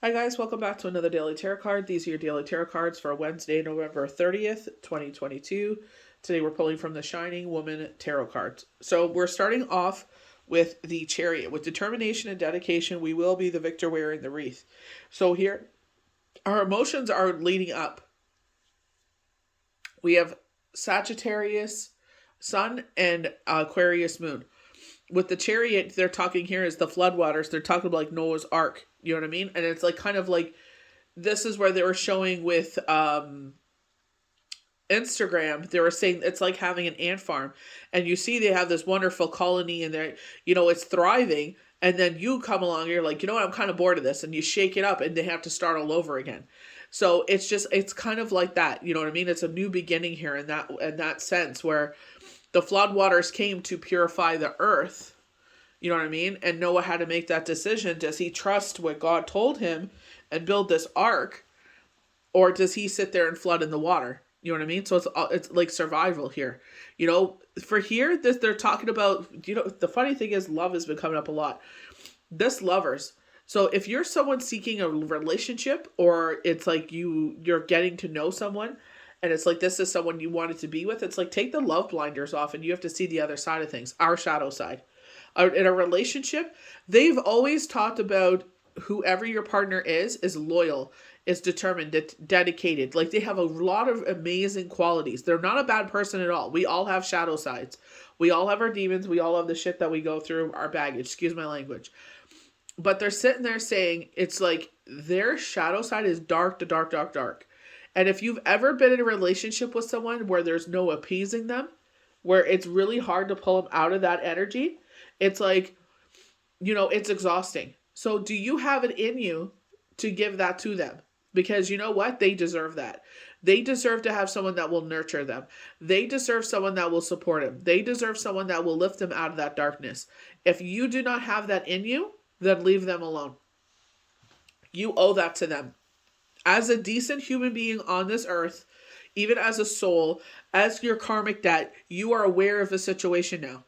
Hi guys, welcome back to another Daily Tarot card. These are your Daily Tarot cards for Wednesday, November 30th, 2022. Today we're pulling from the Shining Woman Tarot cards. So we're starting off with the Chariot. With determination and dedication, we will be the victor wearing the wreath. So here, our emotions are leading up. We have Sagittarius, Sun, and Aquarius Moon. With the Chariot, they're talking here is the floodwaters. They're talking about like Noah's Ark. You know what I mean? And it's like kind of like this is where they were showing with Instagram. They were saying it's like having an ant farm, and you see they have this wonderful colony, and they're it's thriving. And then you come along, and you're like, you know what? I'm kind of bored of this, and you shake it up, and they have to start all over again. So it's kind of like that. You know what I mean? It's a new beginning here in that sense where the floodwaters came to purify the earth. You know what I mean? And Noah had to make that decision. Does he trust what God told him and build this ark? Or does he sit there and flood in the water? You know what I mean? So it's like survival here. For here, they're talking about, the funny thing is love has been coming up a lot. This lovers. So if you're someone seeking a relationship, or it's like you're getting to know someone, and it's like this is someone you wanted to be with, it's like take the love blinders off and you have to see the other side of things, our shadow side. In a relationship, they've always talked about whoever your partner is loyal, is determined, dedicated. Like they have a lot of amazing qualities. They're not a bad person at all. We all have shadow sides. We all have our demons. We all have the shit that we go through, our baggage. Excuse my language. But they're sitting there saying it's like their shadow side is dark to dark, dark, dark. And if you've ever been in a relationship with someone where there's no appeasing them, where it's really hard to pull them out of that energy, it's like, it's exhausting. So do you have it in you to give that to them? Because you know what? They deserve that. They deserve to have someone that will nurture them. They deserve someone that will support them. They deserve someone that will lift them out of that darkness. If you do not have that in you, then leave them alone. You owe that to them. As a decent human being on this earth, even as a soul, as your karmic debt, you are aware of the situation now.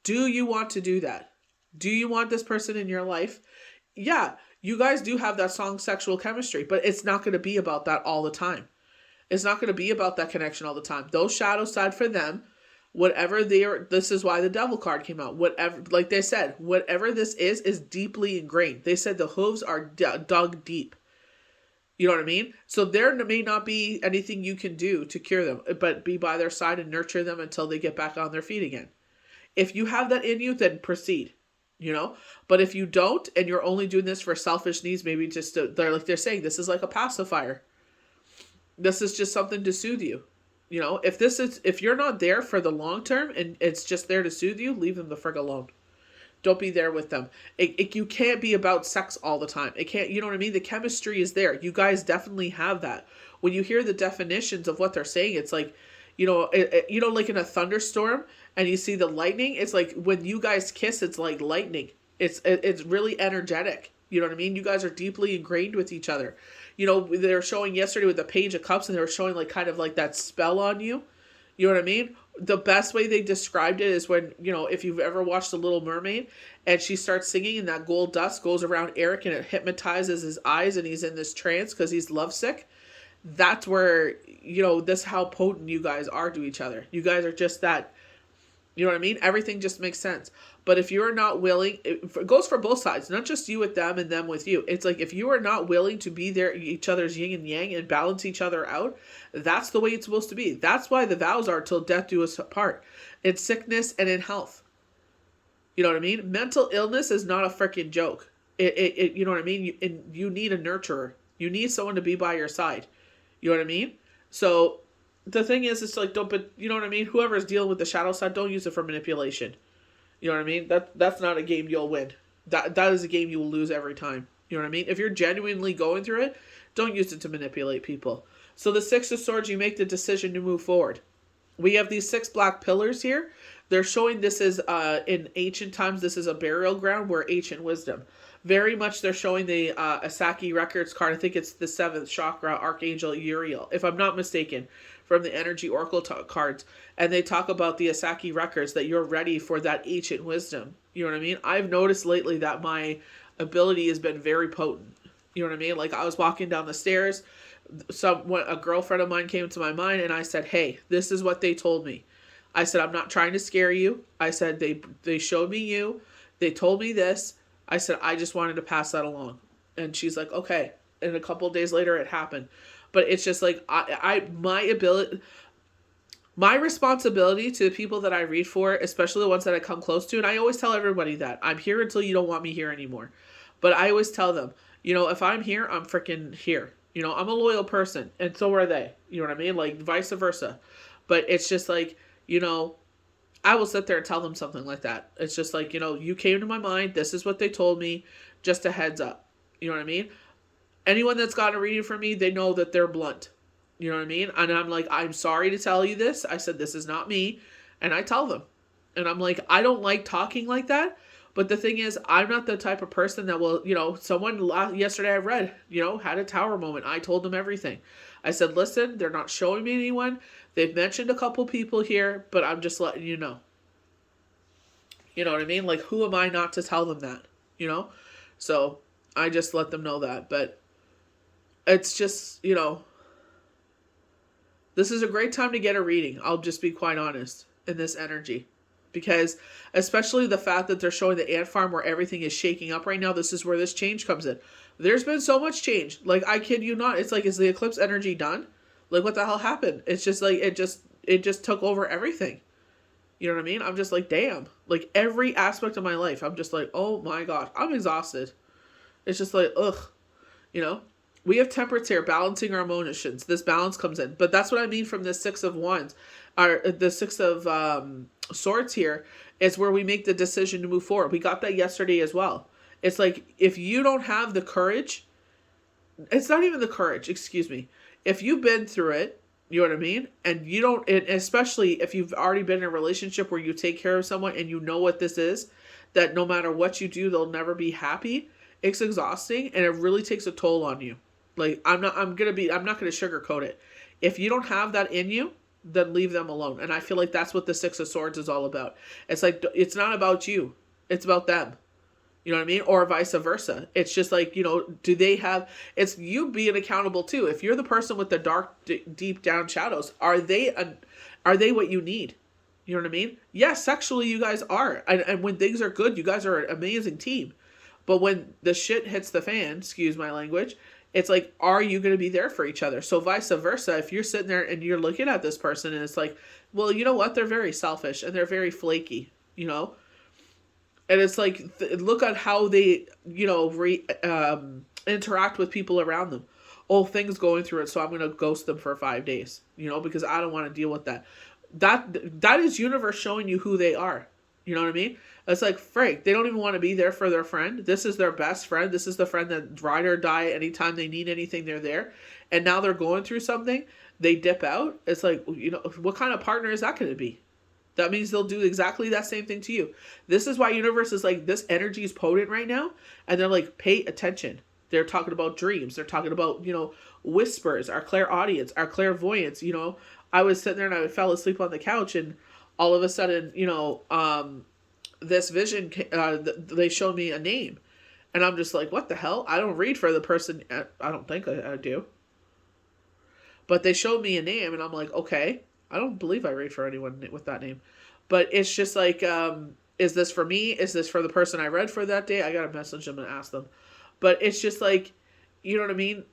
Do you want to do that? Do you want this person in your life? Yeah, you guys do have that strong sexual chemistry, but it's not going to be about that all the time. It's not going to be about that connection all the time. Those shadow side for them, whatever they are, this is why the devil card came out. Whatever, like they said, whatever this is deeply ingrained. They said the hooves are dug deep. You know what I mean? So there may not be anything you can do to cure them, but be by their side and nurture them until they get back on their feet again. If you have that in you, then proceed, But if you don't, and you're only doing this for selfish needs, maybe just they're saying this is like a pacifier. This is just something to soothe you. If you're not there for the long term and it's just there to soothe you, leave them the frig alone. Don't be there with them. You can't be about sex all the time. It can't, you know what I mean? The chemistry is there. You guys definitely have that. When you hear the definitions of what they're saying, it's like, like in a thunderstorm and you see the lightning, it's like when you guys kiss, it's like lightning. It's really energetic. You know what I mean? You guys are deeply ingrained with each other. They were showing yesterday with the Page of Cups, and they were showing like kind of like that spell on you. You know what I mean? The best way they described it is when, if you've ever watched The Little Mermaid and she starts singing and that gold dust goes around Eric and it hypnotizes his eyes and he's in this trance because he's lovesick. That's where, this is how potent you guys are to each other. You guys are just that, you know what I mean? Everything just makes sense. But if you're not willing, it goes for both sides, not just you with them and them with you. It's like if you are not willing to be there, each other's yin and yang and balance each other out, that's the way it's supposed to be. That's why the vows are till death do us apart. In sickness and in health. You know what I mean? Mental illness is not a freaking joke. You know what I mean? You need a nurturer. You need someone to be by your side. You know what I mean? So the thing is, it's like, but you know what I mean? Whoever's dealing with the shadow side, don't use it for manipulation. You know what I mean? That's not a game you'll win. That is a game you will lose every time. You know what I mean? If you're genuinely going through it, don't use it to manipulate people. So the Six of Swords, you make the decision to move forward. We have these 6 black pillars here. They're showing this is, in ancient times, this is a burial ground where ancient wisdom. Very much they're showing the Asaki Records card. I think it's the 7th chakra, Archangel Uriel, if I'm not mistaken, from the Energy Oracle cards. And they talk about the Asaki Records, that you're ready for that ancient wisdom. You know what I mean? I've noticed lately that my ability has been very potent. You know what I mean? Like I was walking down the stairs, a girlfriend of mine came to my mind, and I said, "Hey, this is what they told me." I said, "I'm not trying to scare you." I said, "They showed me you. They told me this." I said, "I just wanted to pass that along." And she's like, "Okay." And a couple of days later, it happened. But it's just like my responsibility to the people that I read for, especially the ones that I come close to, and I always tell everybody that I'm here until you don't want me here anymore. But I always tell them, if I'm here, I'm freaking here. I'm a loyal person, and so are they. You know what I mean? Like vice versa. But it's just like, I will sit there and tell them something like that. It's just like, you came to my mind. This is what they told me. Just a heads up. You know what I mean? Anyone that's gotten a reading from me, they know that they're blunt. You know what I mean? And I'm like, I'm sorry to tell you this. I said, this is not me. And I tell them. And I'm like, I don't like talking like that. But the thing is, I'm not the type of person that will, someone yesterday I read, had a tower moment. I told them everything. I said, listen, they're not showing me anyone. They've mentioned a couple people here, but I'm just letting you know. You know what I mean? Like, who am I not to tell them that? So I just let them know that. But it's just, this is a great time to get a reading. I'll just be quite honest in this energy. Because especially the fact that they're showing the ant farm where everything is shaking up right now, this is where this change comes in. There's been so much change. Like, I kid you not. It's like, is the eclipse energy done? Like, what the hell happened? It's just like, it just took over everything. You know what I mean? I'm just like, damn. Like, every aspect of my life, I'm just like, oh my God, I'm exhausted. It's just like, ugh. We have temperance here, balancing our emotions. This balance comes in. But that's what I mean from the Six of Wands. The Six of Swords here is where we make the decision to move forward. We got that yesterday as well. It's like, if you don't have the courage, it's not even the courage, excuse me. If you've been through it, you know what I mean? And you don't, and especially if you've already been in a relationship where you take care of someone and you know what this is, that no matter what you do, they'll never be happy. It's exhausting and it really takes a toll on you. Like, I'm not going to sugarcoat it. If you don't have that in you, then leave them alone. And I feel like that's what the Six of Swords is all about. It's like, it's not about you. It's about them. You know what I mean? Or vice versa. It's just like, do they have, it's you being accountable too. If you're the person with the dark, deep down shadows, are they what you need? You know what I mean? Yes, sexually you guys are. And when things are good, you guys are an amazing team. But when the shit hits the fan, excuse my language, it's like, are you going to be there for each other? So vice versa, if you're sitting there and you're looking at this person and it's like, well, you know what? They're very selfish and they're very flaky, And it's like, look at how they, interact with people around them. Oh, things going through it, so I'm going to ghost them for 5 days, because I don't want to deal with that. That is universe showing you who they are. You know what I mean? It's like, Frank, they don't even want to be there for their friend. This is their best friend. This is the friend that ride or die. Anytime they need anything, they're there. And now they're going through something. They dip out. It's like, what kind of partner is that going to be? That means they'll do exactly that same thing to you. This is why universe is like, this energy is potent right now. And they're like, pay attention. They're talking about dreams. They're talking about, whispers, our clairaudience, our clairvoyance. I was sitting there and I fell asleep on the couch and all of a sudden, this vision, they showed me a name. And I'm just like, what the hell? I don't read for the person. I don't think I do. But they showed me a name and I'm like, okay. I don't believe I read for anyone with that name. But it's just like, is this for me? Is this for the person I read for that day? I got to message them and ask them. But it's just like, you know what I mean?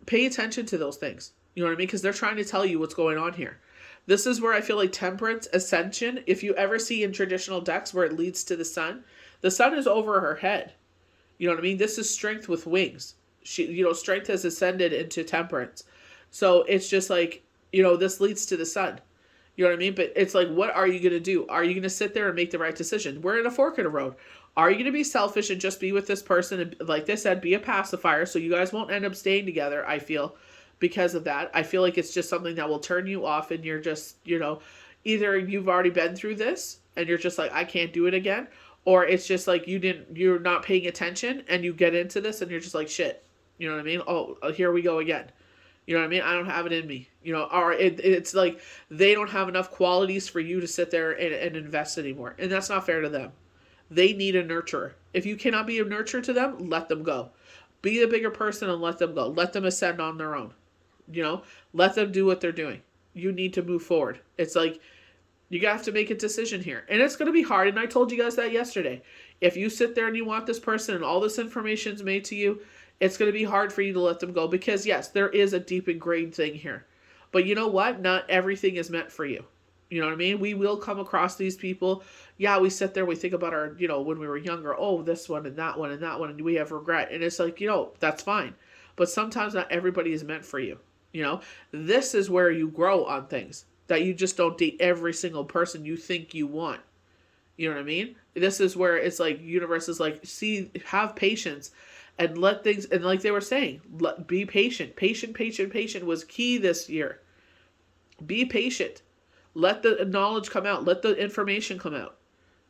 Pay attention to those things. You know what I mean? Because they're trying to tell you what's going on here. This is where I feel like temperance, ascension, if you ever see in traditional decks where it leads to the sun is over her head. You know what I mean? This is strength with wings. Strength has ascended into temperance. So it's just like, this leads to the sun. You know what I mean? But it's like, what are you going to do? Are you going to sit there and make the right decision? We're in a fork in the road. Are you going to be selfish and just be with this person? And like they said, be a pacifier so you guys won't end up staying together, I feel. Because of that, I feel like it's just something that will turn you off and you're just, either you've already been through this and you're just like, I can't do it again. Or it's just like you're not paying attention and you get into this and you're just like, shit. You know what I mean? Oh, here we go again. You know what I mean? I don't have it in me. Or it's like they don't have enough qualities for you to sit there and invest anymore. And that's not fair to them. They need a nurturer. If you cannot be a nurturer to them, let them go. Be the bigger person and let them go. Let them ascend on their own. Let them do what they're doing. You need to move forward. It's like you have to make a decision here. And it's going to be hard. And I told you guys that yesterday. If you sit there and you want this person and all this information is made to you, it's going to be hard for you to let them go. Because yes, there is a deep ingrained thing here. But you know what? Not everything is meant for you. You know what I mean? We will come across these people. Yeah, we sit there, we think about our, when we were younger, oh, this one and that one and that one, and we have regret. And it's like, that's fine. But sometimes not everybody is meant for you. This is where you grow on things. That you just don't date every single person you think you want. You know what I mean? This is where it's like, universe is like, have patience and let things, and like they were saying, be patient. Patient was key this year. Be patient. Let the knowledge come out. Let the information come out.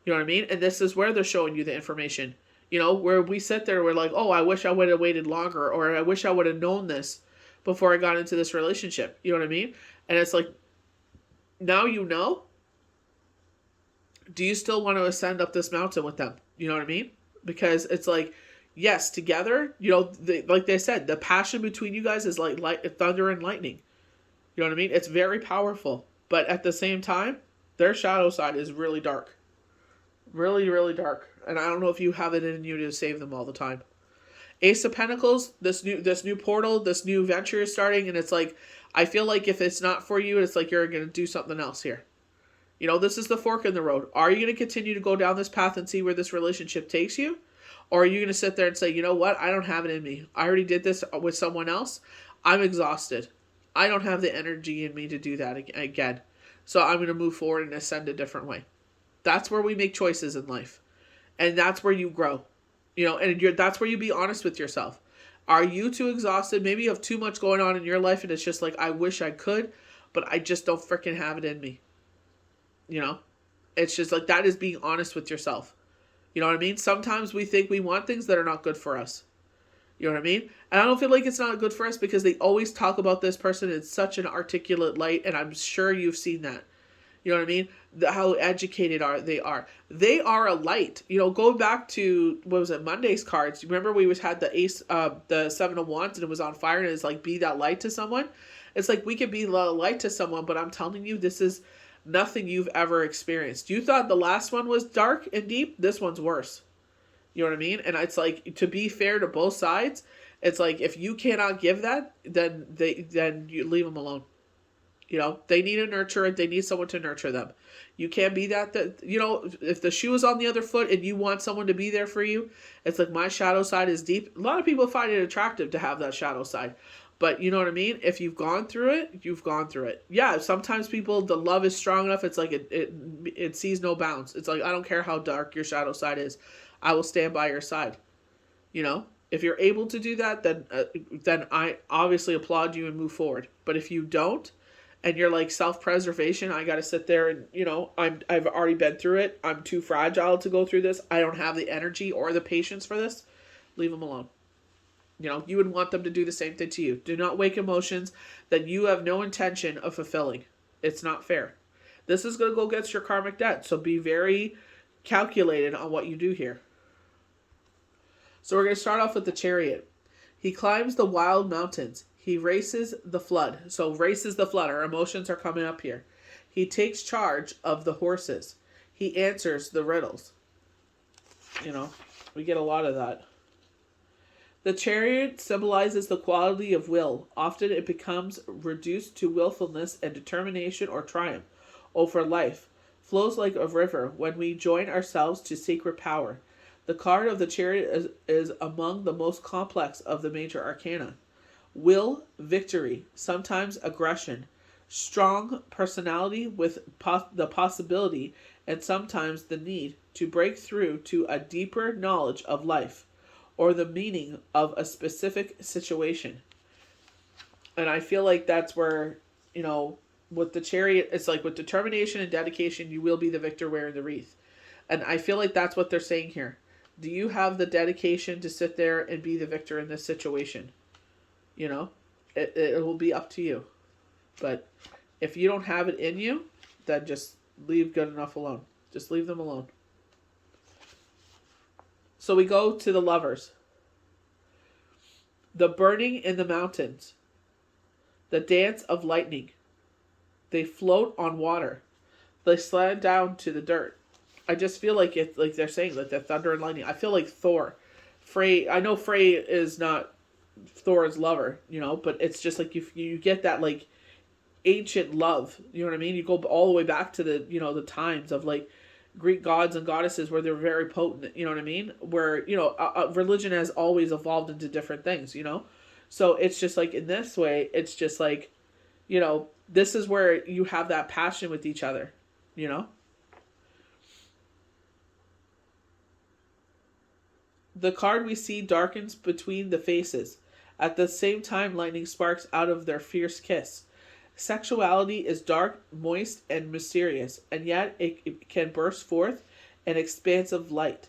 You know what I mean? And this is where they're showing you the information. Where we sit there, we're like, oh, I wish I would have waited longer, or I wish I would have known this before I got into this relationship. You know what I mean? And it's like, now you know. Do you still want to ascend up this mountain with them? You know what I mean? Because it's like, yes, together, like they said, the passion between you guys is like thunder and lightning. You know what I mean? It's very powerful. But at the same time, their shadow side is really dark. Really, really dark. And I don't know if you have it in you to save them all the time. Ace of Pentacles, this new portal, this new venture is starting, and it's like, I feel like if it's not for you, it's like you're going to do something else here. This is the fork in the road. Are you going to continue to go down this path and see where this relationship takes you? Or are you going to sit there and say, you know what? I don't have it in me. I already did this with someone else. I'm exhausted. I don't have the energy in me to do that again. So I'm going to move forward and ascend a different way. That's where we make choices in life. And that's where you grow. And that's where you be honest with yourself. Are you too exhausted? Maybe you have too much going on in your life and it's just like, I wish I could, but I just don't freaking have it in me. It's just like, that is being honest with yourself. You know what I mean? Sometimes we think we want things that are not good for us. You know what I mean? And I don't feel like it's not good for us because they always talk about this person in such an articulate light, and I'm sure you've seen that. You know what I mean? How educated they are. They are a light. Going back to, what was it, Monday's cards. Remember we had the ace, the 7 of wands, and it was on fire, and it's like, be that light to someone. It's like, we could be the light to someone, but I'm telling you, this is nothing you've ever experienced. You thought the last one was dark and deep. This one's worse. You know what I mean? And it's like, to be fair to both sides, it's like, if you cannot give that, then you leave them alone. They need a nurturer. They need someone to nurture them. You can't be that, if the shoe is on the other foot and you want someone to be there for you, it's like, my shadow side is deep. A lot of people find it attractive to have that shadow side. But you know what I mean? If you've gone through it, you've gone through it. Yeah, sometimes the love is strong enough. It's like it sees no bounds. It's like, I don't care how dark your shadow side is. I will stand by your side. If you're able to do that, then I obviously applaud you and move forward. But if you don't, and you're like, self-preservation, I got to sit there and, I've already been through it. I'm too fragile to go through this. I don't have the energy or the patience for this. Leave them alone. You would want them to do the same thing to you. Do not wake emotions that you have no intention of fulfilling. It's not fair. This is going to go against your karmic debt. So be very calculated on what you do here. So we're going to start off with the Chariot. He climbs the wild mountains. He races the flood. So races the flood. Our emotions are coming up here. He takes charge of the horses. He answers the riddles. We get a lot of that. The Chariot symbolizes the quality of will. Often it becomes reduced to willfulness and determination or triumph over life. Flows like a river when we join ourselves to sacred power. The card of the Chariot is among the most complex of the major arcana. Will, victory, sometimes aggression, strong personality with the possibility and sometimes the need to break through to a deeper knowledge of life or the meaning of a specific situation. And I feel like that's where, with the Chariot, it's like with determination and dedication, you will be the victor wearing the wreath. And I feel like that's what they're saying here. Do you have the dedication to sit there and be the victor in this situation? It will be up to you. But if you don't have it in you, then just leave good enough alone. Just leave them alone. So we go to the Lovers. The burning in the mountains. The dance of lightning. They float on water. They slide down to the dirt. I just feel like it, like they're saying that the thunder and lightning. I feel like Thor. Frey. I know Frey is not Thor's lover, but it's just like you get that like ancient love. You know what I mean? You go all the way back to the times of like Greek gods and goddesses where they're very potent. You know what I mean? Where religion has always evolved into different things. So it's just like in this way, it's just like, this is where you have that passion with each other. The card we see darkens between the faces. At the same time, lightning sparks out of their fierce kiss. Sexuality is dark, moist, and mysterious, and yet it can burst forth an expansive light.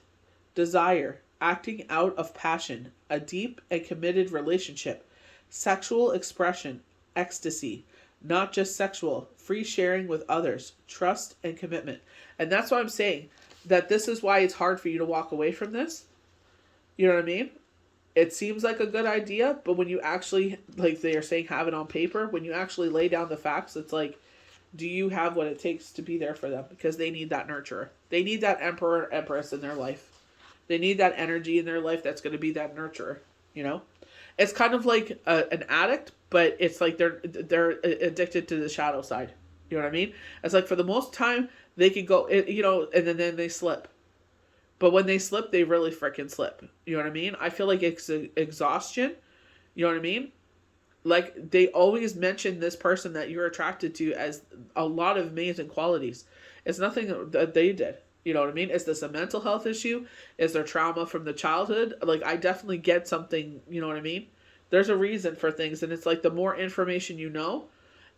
Desire, acting out of passion, a deep and committed relationship. Sexual expression, ecstasy, not just sexual, free sharing with others, trust and commitment. And that's why I'm saying that this is why it's hard for you to walk away from this. You know what I mean? It seems like a good idea, but when you actually, like they are saying, have it on paper, when you actually lay down the facts, it's like, do you have what it takes to be there for them? Because they need that nurturer. They need that emperor, empress in their life. They need that energy in their life that's going to be that nurturer, It's kind of like an addict, but it's like they're addicted to the shadow side. You know what I mean? It's like for the most time, they could go, and then they slip. But when they slip, they really freaking slip. You know what I mean? I feel like it's exhaustion. You know what I mean? Like, they always mention this person that you're attracted to as a lot of amazing qualities. It's nothing that they did. You know what I mean? Is this a mental health issue? Is there trauma from the childhood? Like, I definitely get something, you know what I mean? There's a reason for things. And it's like the more information you know,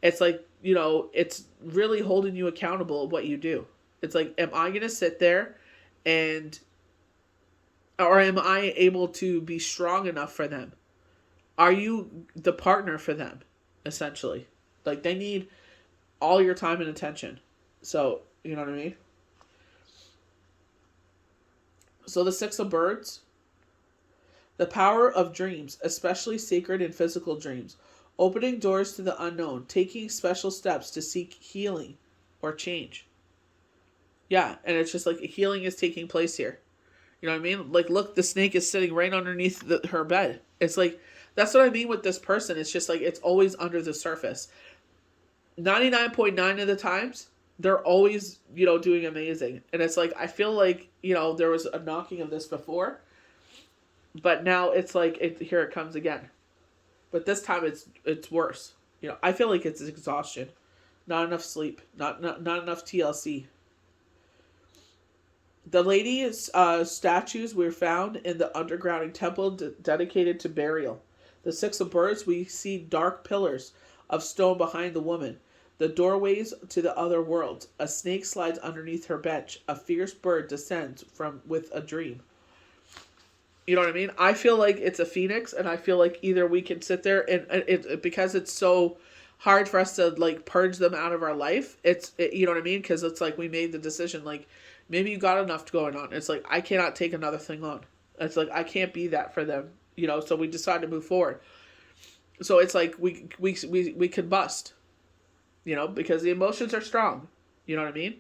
it's like, it's really holding you accountable of what you do. It's like, am I going to sit there or am I able to be strong enough for them? Are you the partner for them, essentially? Like, they need all your time and attention. So, you know what I mean? So the Six of Birds. The power of dreams, especially sacred and physical dreams. Opening doors to the unknown. Taking special steps to seek healing or change. Yeah, and it's just like healing is taking place here. You know what I mean? Like, look, the snake is sitting right underneath her bed. It's like, that's what I mean with this person. It's just like, it's always under the surface. 99.9 of the times, they're always, doing amazing. And it's like, I feel like, there was a knocking of this before. But now it's like, here it comes again. But this time it's worse. I feel like it's exhaustion. Not enough sleep. Not enough TLC. The lady's statues were found in the underground temple dedicated to burial. The Six of Birds, we see dark pillars of stone behind the woman. The doorways to the other worlds. A snake slides underneath her bench. A fierce bird descends with a dream. You know what I mean? I feel like it's a phoenix, and I feel like either we can sit there and because it's so hard for us to like purge them out of our life. You know what I mean? Because it's like we made the decision, like, maybe you got enough going on. It's like, I cannot take another thing on. It's like, I can't be that for them, so we decide to move forward. So it's like, we combust, because the emotions are strong. You know what I mean?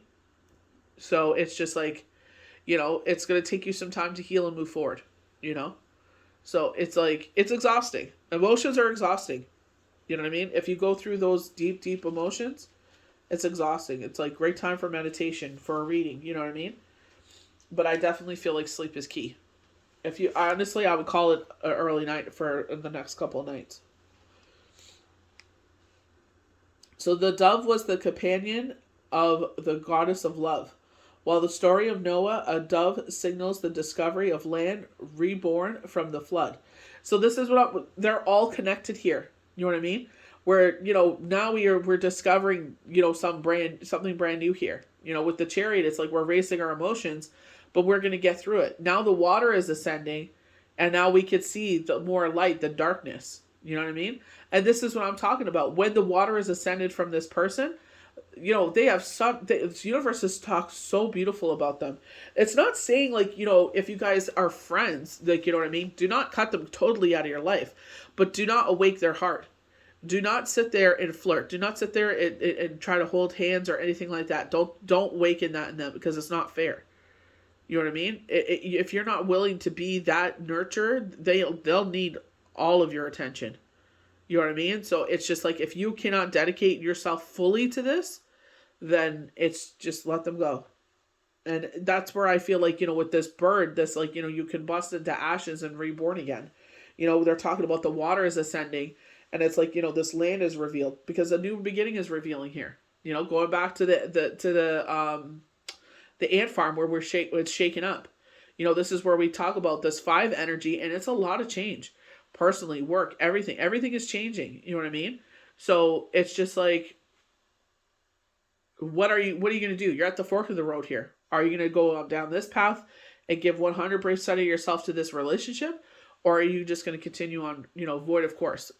So it's just like, it's going to take you some time to heal and move forward, So it's like, it's exhausting. Emotions are exhausting. You know what I mean? If you go through those deep, deep emotions, it's exhausting. It's like great time for meditation, for a reading, you know what I mean? But I definitely feel like sleep is key. Honestly, I would call it an early night for the next couple of nights. So the dove was the companion of the goddess of love. While the story of Noah, a dove signals the discovery of land reborn from the flood. So this is they're all connected here. You know what I mean? Where, now we're discovering, something brand new here. With the chariot, it's like we're racing our emotions, but we're going to get through it. Now the water is ascending, and now we could see the more light, the darkness. You know what I mean? And this is what I'm talking about. When the water is ascended from this person, they have the universe has talked so beautiful about them. It's not saying like, if you guys are friends, like, you know what I mean? Do not cut them totally out of your life, but do not awake their heart. Do not sit there and flirt. Do not sit there and try to hold hands or anything like that. Don't waken that in them, because it's not fair. You know what I mean? If you're not willing to be that nurturer, they'll need all of your attention. You know what I mean? So it's just like, if you cannot dedicate yourself fully to this, then it's just let them go. And that's where I feel like, with this bird, this, like, you can bust into ashes and reborn again. They're talking about the water is ascending, and it's like, this land is revealed because a new beginning is revealing here. Going back to the ant farm where it's shaken up. This is where we talk about this 5 energy, and it's a lot of change. Personally, work, everything is changing. You know what I mean? So it's just like, what are you going to do? You're at the fork of the road here. Are you going to go down this path and give 100% of yourself to this relationship? Or are you just going to continue on, void of course,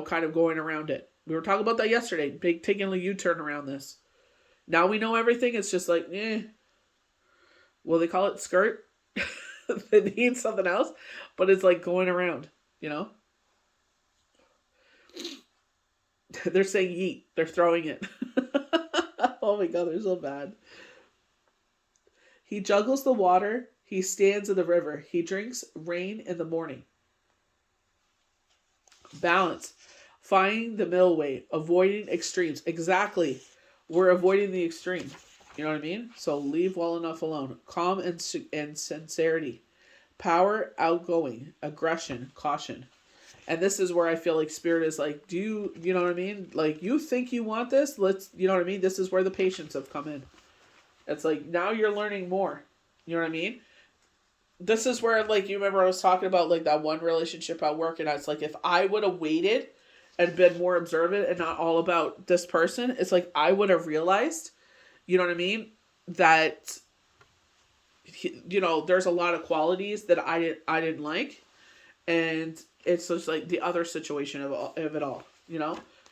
kind of going around it? We were talking about that yesterday, taking a U-turn around this. Now we know everything. It's just like, will they call it skirt? They need something else, but it's like going around, They're saying yeet. They're throwing it. Oh my God, they're so bad. He juggles the water. He stands in the river. He drinks rain in the morning. Balance. Finding the middle way. Avoiding extremes. Exactly. We're avoiding the extreme. You know what I mean? So leave well enough alone. Calm and sincerity. Power, outgoing. Aggression, caution. And this is where I feel like spirit is like, you know what I mean? Like, you think you want this? You know what I mean? This is where the patience have come in. It's like, now you're learning more. You know what I mean? This is where, like, you remember I was talking about, like, that one relationship at work, and I was like, if I would have waited and been more observant and not all about this person, it's like, I would have realized, you know what I mean? That, there's a lot of qualities that I didn't like. And it's just like the other situation of it all,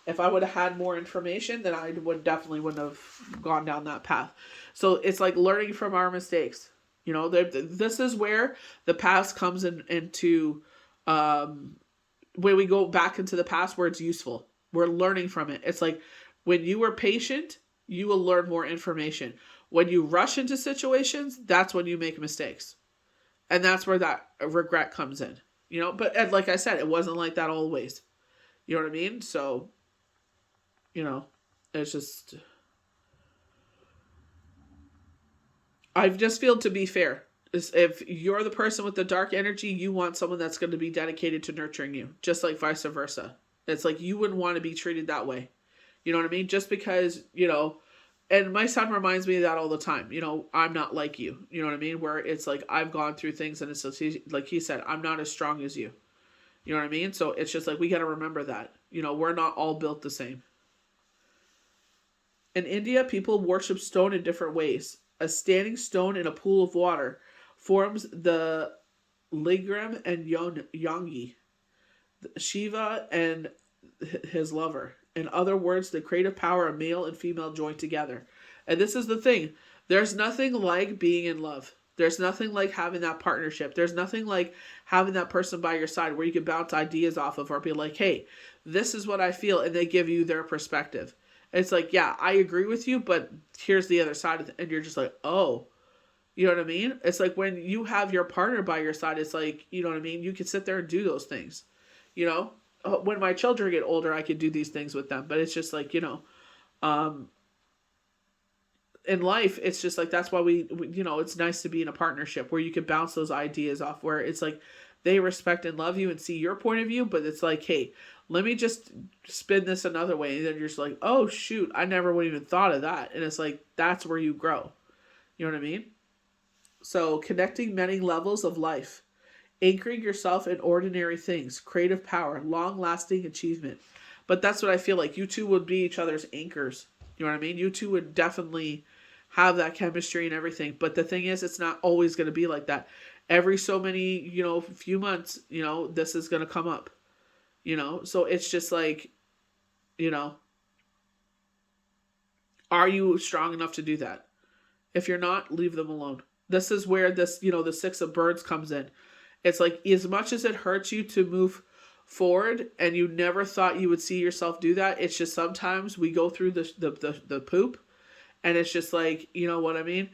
If I would have had more information, then I wouldn't have gone down that path. So it's like learning from our mistakes. This is where the past comes into, when we go back into the past where it's useful. We're learning from it. It's like when you were patient, you will learn more information. When you rush into situations, that's when you make mistakes. And that's where that regret comes in. But like I said, it wasn't like that always. You know what I mean? So, it's just, I just feel, to be fair, is if you're the person with the dark energy, you want someone that's going to be dedicated to nurturing you, just like vice versa. It's like, you wouldn't want to be treated that way. You know what I mean? Just because, and my son reminds me of that all the time. I'm not like you. You know what I mean? Where it's like, I've gone through things, and it's like he said, I'm not as strong as you. You know what I mean? So it's just like, we got to remember that. We're not all built the same. In India, people worship stone in different ways. A standing stone in a pool of water forms the Lingam and Yangi, Shiva and his lover. In other words, the creative power of male and female joined together. And this is the thing. There's nothing like being in love. There's nothing like having that partnership. There's nothing like having that person by your side where you can bounce ideas off of, or be like, hey, this is what I feel. And they give you their perspective. It's like, yeah, I agree with you, but here's the other side of it. And you're just like, oh, you know what I mean? It's like when you have your partner by your side, it's like, you know what I mean? You can sit there and do those things, When my children get older, I can do these things with them. But it's just like, in life, it's just like, that's why we it's nice to be in a partnership where you can bounce those ideas off, where it's like they respect and love you and see your point of view, but it's like, hey, let me just spin this another way. And then you're just like, oh, shoot, I never would even thought of that. And it's like, that's where you grow. You know what I mean? So connecting many levels of life. Anchoring yourself in ordinary things, creative power, long-lasting achievement. But that's what I feel like. You two would be each other's anchors. You know what I mean? You two would definitely have that chemistry and everything. But the thing is, it's not always going to be like that. Every so many, few months, this is going to come up. So it's just like, Are you strong enough to do that? If you're not, leave them alone. This is where this, the six of birds comes in. It's like, as much as it hurts you to move forward and you never thought you would see yourself do that, it's just sometimes we go through the poop, and it's just like, you know what I mean?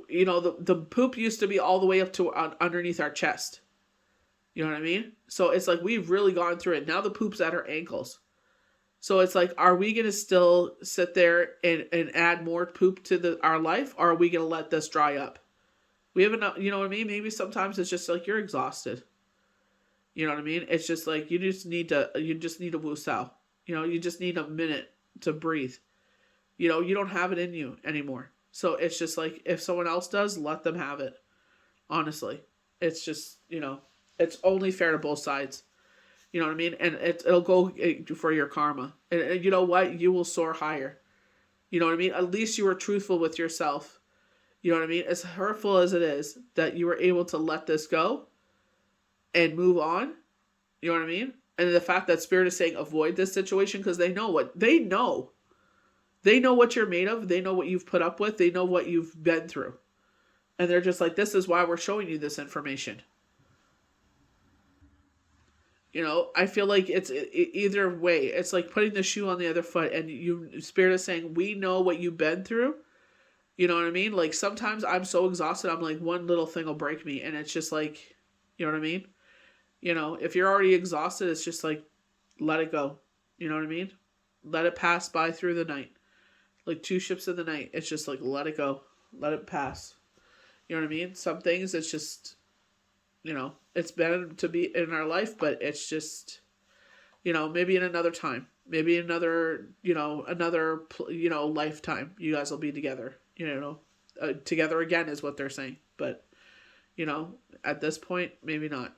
The poop used to be all the way up to underneath our chest. You know what I mean? So it's like we've really gone through it. Now the poop's at our ankles. So it's like, are we going to still sit there and add more poop to our life? Or are we going to let this dry up? We haven't, you know what I mean? Maybe sometimes it's just like you're exhausted. You know what I mean? It's just like you just need to woosah. You just need a minute to breathe. You don't have it in you anymore. So it's just like, if someone else does, let them have it. Honestly. It's just, it's only fair to both sides. You know what I mean? And it'll go for your karma. And you know what? You will soar higher. You know what I mean? At least you were truthful with yourself. You know what I mean? As hurtful as it is that you were able to let this go and move on. You know what I mean? And the fact that Spirit is saying avoid this situation because they know what they know. They know what you're made of. They know what you've put up with. They know what you've been through. And they're just like, this is why we're showing you this information. I feel like it's either way. It's like putting the shoe on the other foot, and Spirit is saying, we know what you've been through. You know what I mean? Like, sometimes I'm so exhausted, I'm like, one little thing will break me, and it's just like, you know what I mean? If you're already exhausted, it's just like, let it go. You know what I mean? Let it pass by through the night. Like two ships in the night. It's just like, let it go. Let it pass. You know what I mean? Some things, it's just, it's been to be in our life, but it's just, maybe in another time, maybe another lifetime, you guys will be together, together again is what they're saying. But, at this point, maybe not.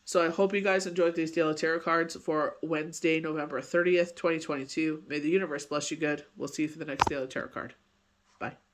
So I hope you guys enjoyed these daily tarot cards for Wednesday, November 30th, 2022. May the universe bless you good. We'll see you for the next daily tarot card. Bye.